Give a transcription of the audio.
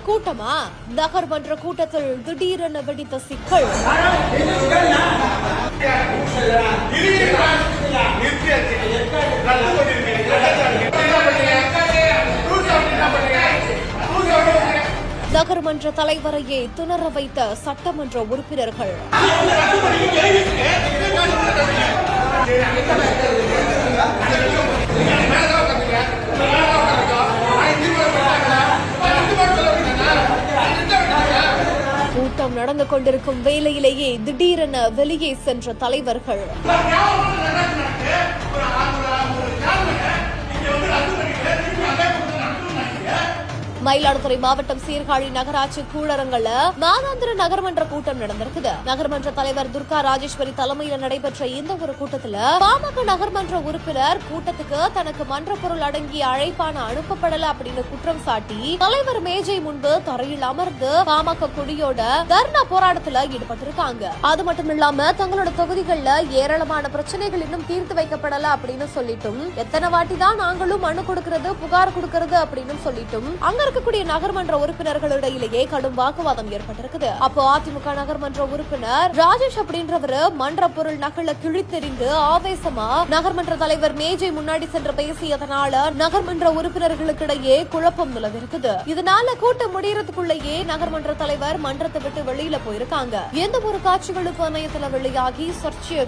கூட்டமா? நகர்மன்ற கூட்டத்தில் திடீரென வெடித்த சிக்கல். நகர்மன்ற தலைவரையே திணற வைத்த சட்டமன்ற உறுப்பினர்கள். கூட்டம் நடந்து கொண்டிருக்கும் வேளையிலேயே திடீரென வெளியே சென்ற தலைவர்கள். மயிலாடுதுறை மாவட்டம் சீர்காழி நகராட்சி கூழரங்கல்ல மாதாந்திர நகர்மன்ற கூட்டம் நடந்திருக்குது. நகர்மன்ற தலைவர் துர்கா ராஜேஸ்வரி தலைமையில நடைபெற்ற இந்த ஒரு கூட்டத்துல பாமக நகர்மன்ற உறுப்பினர் கூட்டத்துக்கு தனக்கு மன்ற பொருள் அடங்கிய அழைப்பான அனுப்பப்படல அப்படின்னு குற்றம் சாட்டி தலைவர் மேஜை முன்பு தரையில் அமர்ந்து பாமக கொடியோட தர்ணா போராட்டத்துல ஈடுபட்டிருக்காங்க. அது மட்டும் இல்லாம தங்களோட தொகுதிகள்ல ஏராளமான பிரச்சனைகள் இன்னும் தீர்த்து வைக்கப்படல அப்படின்னு சொல்லிட்டும், எத்தனை வாட்டி தான் நாங்களும் மனு கொடுக்கிறது புகார் கொடுக்கிறது அப்படின்னு சொல்லிட்டும் அங்க இருக்கக்கூடிய நகர்மன்ற உறுப்பினர்களிடையிலேயே கடும் வாக்குவாதம் ஏற்பட்டிருக்குது. அப்போ அதிமுக நகர்மன்ற உறுப்பினர் ராஜேஷ் அப்படின்றவரு மன்ற பொருள் நகல கிழித்தெறிந்து ஆவேசமா நகர்மன்ற தலைவர் மேஜை முன்னாடி சென்று பேசியதனால நகர்மன்ற உறுப்பினர்களுக்கிடையே குழப்பம் நிலவிருக்குது. இதனால கூட்டம் முடியறதுக்குள்ளேயே நகர்மன்ற தலைவர் மன்றத்தை விட்டு வெளியில போயிருக்காங்க. எந்த ஒரு காட்சிகளுக்கு இணையத்துல வெளியாகி சர்ச்சையை